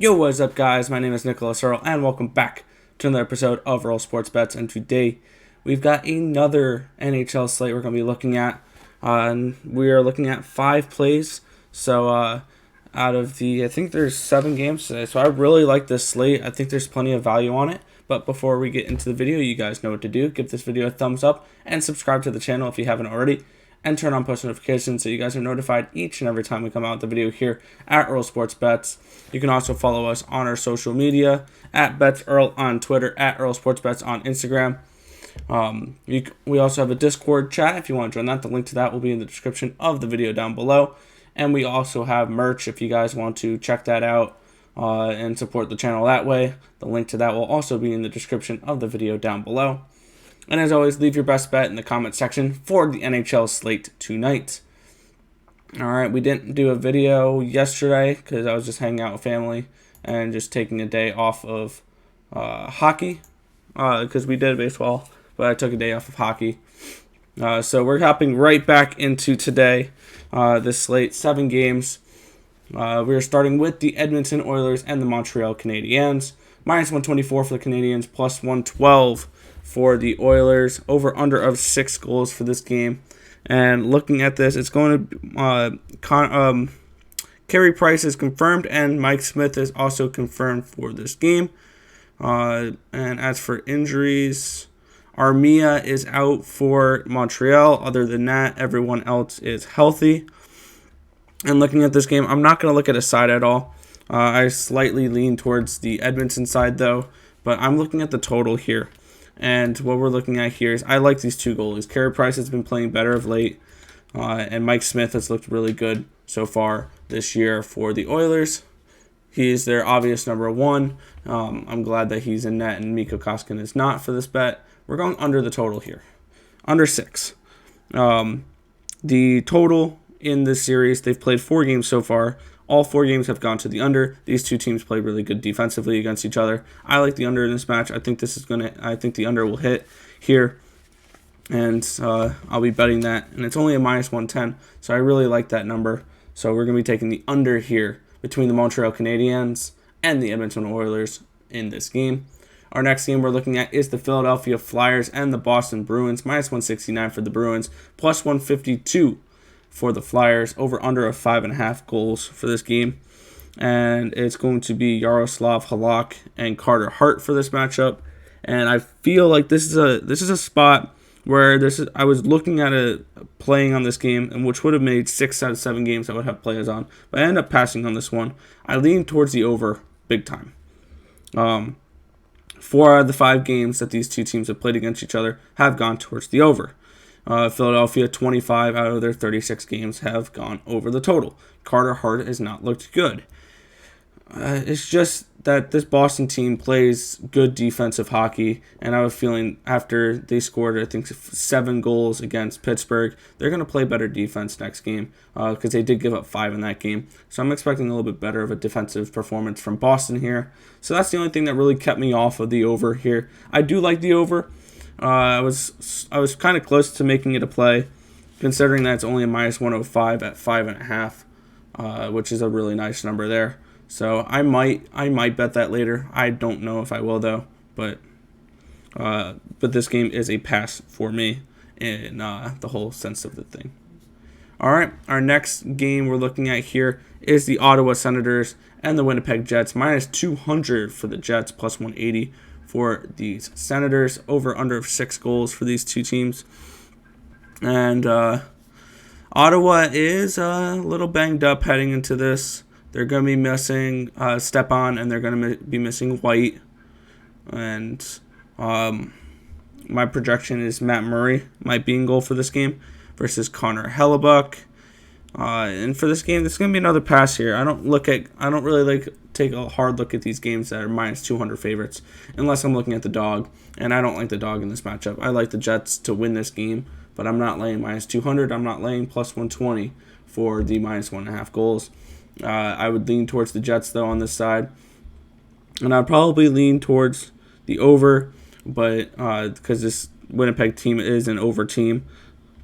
Yo, what's up, guys? My name is Nicholas Earl, and welcome back to another episode of Earl Sports Bets. And today, we've got another NHL slate we're going to be looking at. And we are looking at 5 plays. So, out of I think there's 7 games today. So, I really like this slate. I think there's plenty of value on it. But before we get into the video, you guys know what to do. Give this video a thumbs up and subscribe to the channel if you haven't already. And turn on post notifications so you guys are notified each and every time we come out with a video here at Earl Sports Bets. You can also follow us on our social media at BetsEarl on Twitter, at Earl Sports Bets on Instagram. We also have a Discord chat if you want to join that. The link to that will be in the description of the video down below. And we also have merch if you guys want to check that out and support the channel that way. The link to that will also be in the description of the video down below. And as always, leave your best bet in the comment section for the NHL slate tonight. Alright, we didn't do a video yesterday because I was just hanging out with family and just taking a day off of hockey because we did baseball, but I took a day off of hockey. So we're hopping right back into today, this slate, 7 games. We're starting with the Edmonton Oilers and the Montreal Canadiens. Minus 124 for the Canadiens, plus 112 for the Oilers. Over under of 6 goals for this game. And looking at this, it's going to Carey Price is confirmed, and Mike Smith is also confirmed for this game. And as for injuries, Armia is out for Montreal. Other than that, everyone else is healthy. And looking at this game, I'm not going to look at a side at all. I slightly lean towards the Edmonton side, though. But I'm looking at the total here. And what we're looking at here is I like these 2 goalies. Carey Price has been playing better of late. And Mike Smith has looked really good so far this year for the Oilers. He is their obvious number 1. I'm glad that he's in net and Mikko Koskinen is not for this bet. We're going under the total here. Under 6. The total in this series, they've played 4 games so far. All 4 games have gone to the under. These 2 teams play really good defensively against each other. I like the under in this match. I think the under will hit here, and I'll be betting that. And it's only a minus 110, so I really like that number. So we're going to be taking the under here between the Montreal Canadiens and the Edmonton Oilers in this game. Our next game we're looking at is the Philadelphia Flyers and the Boston Bruins. Minus 169 for the Bruins, plus 152 for the Flyers. Over under of 5.5 goals for this game. And it's going to be Yaroslav Halak and Carter Hart for this matchup. And I feel like this is a spot where I was looking at playing on this game, and which would have made 6 out of 7 games I would have players on. But I ended up passing on this one. I lean towards the over big time. 4 out of the 5 games that these 2 teams have played against each other have gone towards the over. Philadelphia, 25 out of their 36 games have gone over the total. Carter Hart has not looked good. It's just that this Boston team plays good defensive hockey, and I was feeling after they scored, I think, 7 goals against Pittsburgh, they're going to play better defense next game because they did give up 5 in that game. So I'm expecting a little bit better of a defensive performance from Boston here. So that's the only thing that really kept me off of the over here. I do like the over. I was kind of close to making it a play, considering that it's only a minus 105 at 5.5, which is a really nice number there. So I might bet that later. I don't know if I will though, but this game is a pass for me in the whole sense of the thing. All right, our next game we're looking at here is the Ottawa Senators and the Winnipeg Jets. Minus 200 for the Jets, plus 180 for these Senators. Over under of 6 goals for these 2 teams. And Ottawa is a little banged up heading into this. They're going to be missing Stepan, and they're going to be missing White. And my projection is Matt Murray might be in goal for this game versus Connor Hellebuck. And for this game, this is going to be another pass here. I don't really take a hard look at these games that are minus 200 favorites unless I'm looking at the dog. And I don't like the dog in this matchup. I like the Jets to win this game, but I'm not laying minus 200. I'm not laying plus 120 for the minus 1.5 goals. I would lean towards the Jets, though, on this side. And I'd probably lean towards the over, but because this Winnipeg team is an over team.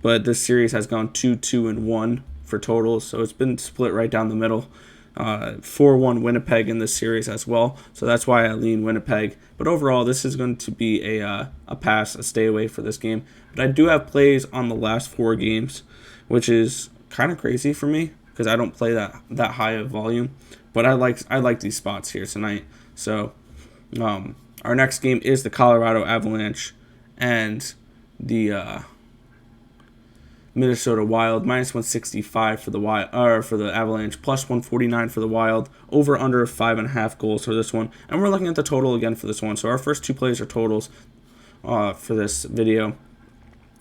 But this series has gone 2-2-1 for totals, so it's been split right down the middle. 4-1 Winnipeg in this series as well. So that's why I lean Winnipeg. But overall, this is going to be a pass, a stay away for this game. But I do have plays on the last 4 games, which is kind of crazy for me because I don't play that high of volume. But I like these spots here tonight. So our next game is the Colorado Avalanche and the Minnesota Wild. -165 for the Wild, or for the Avalanche, +149 for the Wild. Over under 5.5 goals for this one. And we're looking at the total again for this one. So our first 2 plays are totals for this video.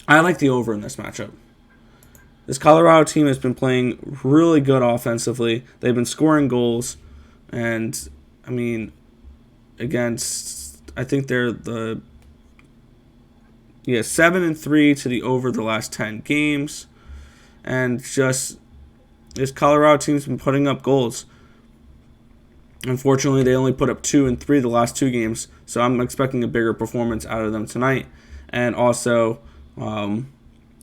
I like the over in this matchup. This Colorado team has been playing really good offensively. They've been scoring goals, and I mean, I think they're 7-3 to the over the last 10 games, and just this Colorado team's been putting up goals. Unfortunately, they only put up 2 and 3 the last 2 games, so I'm expecting a bigger performance out of them tonight. And also,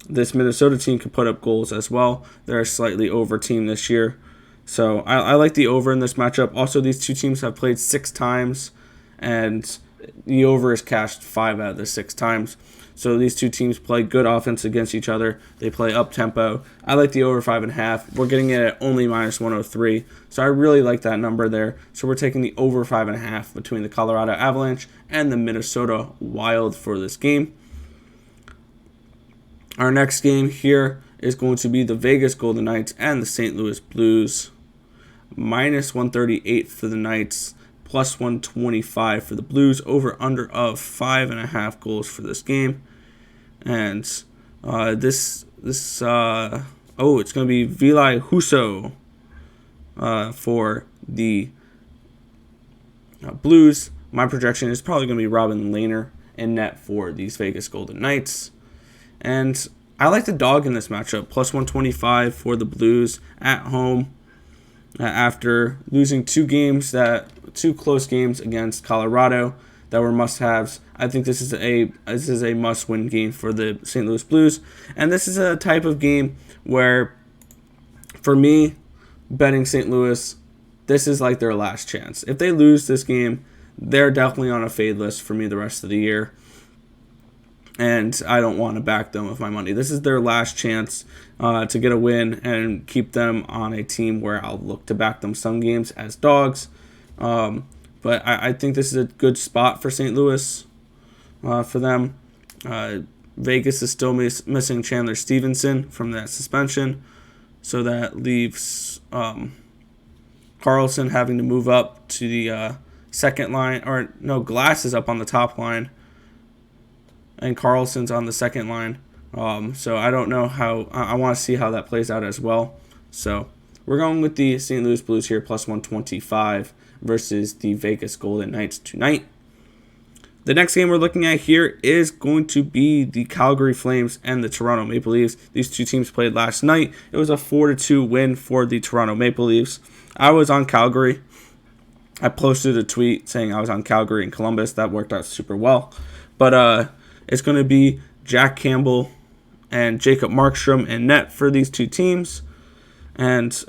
this Minnesota team can put up goals as well. They're a slightly over team this year. So I like the over in this matchup. Also, these 2 teams have played 6 times, and the over is cashed 5 out of the 6 times. So these 2 teams play good offense against each other. They play up-tempo. I like the over 5.5. We're getting it at only -103. So I really like that number there. So we're taking the over 5.5 between the Colorado Avalanche and the Minnesota Wild for this game. Our next game here is going to be the Vegas Golden Knights and the St. Louis Blues. -138 for the Knights, +125 for the Blues. Over under of 5.5 goals for this game. And it's going to be Ville Husso for the Blues. My projection is probably going to be Robin Lehner in net for these Vegas Golden Knights. And I like the dog in this matchup, +125 for the Blues at home after losing 2 close games against Colorado that were must-haves. I think this is a must-win game for the St. Louis Blues, and this is a type of game where, for me, betting St. Louis, this is like their last chance. If they lose this game, they're definitely on a fade list for me the rest of the year. And I don't want to back them with my money. This is their last chance to get a win and keep them on a team where I'll look to back them some games as dogs. But I think this is a good spot for St. Louis for them. Vegas is still missing Chandler Stevenson from that suspension. So that leaves Carlson having to move up to the second line. Or no, Glass is up on the top line. And Carlson's on the second line. So I don't know how. I want to see how that plays out as well. So we're going with the St. Louis Blues here, +125 versus the Vegas Golden Knights tonight. The next game we're looking at here is going to be the Calgary Flames and the Toronto Maple Leafs. These 2 teams played last night. It was a 4-2 win for the Toronto Maple Leafs. I was on Calgary. I posted a tweet saying I was on Calgary and Columbus. That worked out super well. But it's going to be Jack Campbell and Jacob Markstrom in net for these 2 teams. And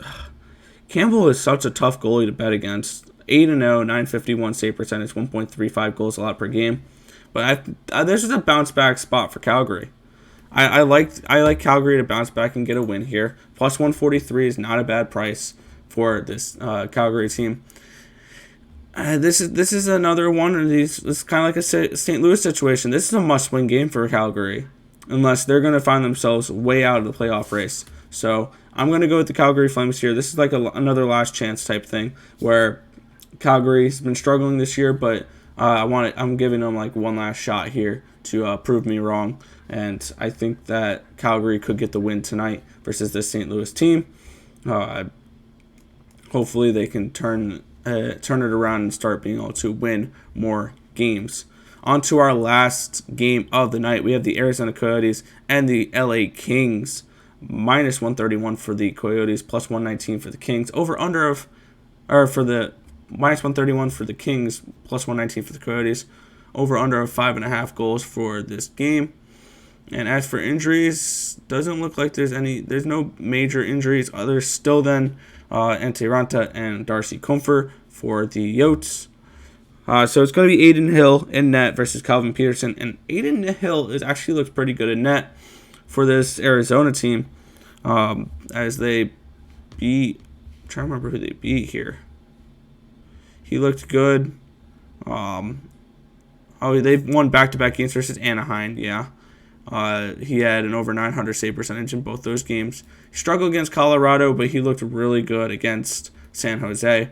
Campbell is such a tough goalie to bet against. 8-0, .951 save percentage, 1.35 goals allowed per game. But this is a bounce back spot for Calgary. I like Calgary to bounce back and get a win here. +143 is not a bad price for this Calgary team. This is another one of these. This is kind of like a St. Louis situation. This is a must-win game for Calgary, unless they're going to find themselves way out of the playoff race. So I'm going to go with the Calgary Flames here. This is like another last chance type thing where Calgary's been struggling this year, but I'm giving them like one last shot here to prove me wrong. And I think that Calgary could get the win tonight versus this St. Louis team. Hopefully they can turn it around and start being able to win more games. On to our last game of the night. We have the Arizona Coyotes and the LA Kings. -131 for the Coyotes, +119 for the Kings. For the -131 for the Kings, +119 for the Coyotes. Over under of 5.5 goals for this game. And as for injuries, doesn't look like there's no major injuries other still than Ante Ranta and Darcy Comfer for the Yotes. So it's going to be Adin Hill in net versus Calvin Peterson. And Adin Hill actually looks pretty good in net for this Arizona team. As they beat, I'm trying to remember who they beat here. He looked good. They've won back-to-back games versus Anaheim. Yeah. He had an over 900 save percentage in both those games. He struggled against Colorado, but he looked really good against San Jose.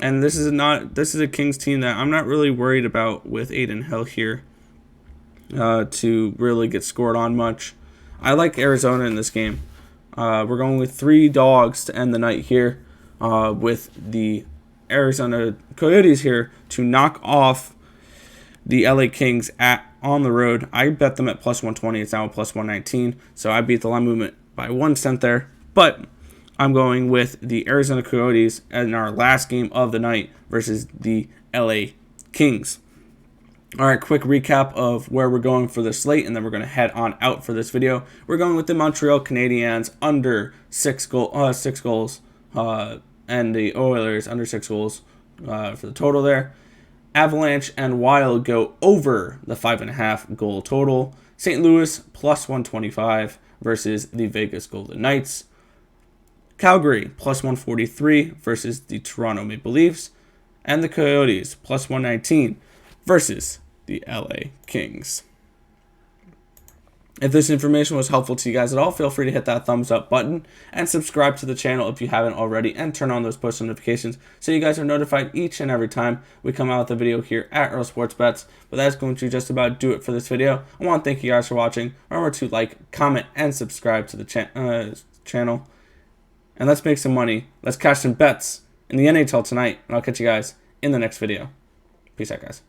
And this is a Kings team that I'm not really worried about with Adin Hill here to really get scored on much. I like Arizona in this game. We're going with 3 dogs to end the night here with the Arizona Coyotes here to knock off the LA Kings on the road. I bet them at plus 120. It's now at plus 119. So I beat the line movement by 1 cent there. But I'm going with the Arizona Coyotes in our last game of the night versus the LA Kings. All right, quick recap of where we're going for the slate, and then we're going to head on out for this video. We're going with the Montreal Canadiens under 6 goals, and the Oilers under 6 goals for the total there. Avalanche and Wild go over the 5.5 goal total. St. Louis plus 125 versus the Vegas Golden Knights. Calgary plus 143 versus the Toronto Maple Leafs. And the Coyotes plus 119 versus the LA Kings. If this information was helpful to you guys at all, feel free to hit that thumbs up button and subscribe to the channel if you haven't already, and turn on those post notifications so you guys are notified each and every time we come out with a video here at Earl Sports Bets. But that's going to just about do it for this video. I want to thank you guys for watching. Remember to like, comment, and subscribe to the channel. And let's make some money. Let's cash some bets in the NHL tonight. And I'll catch you guys in the next video. Peace out, guys.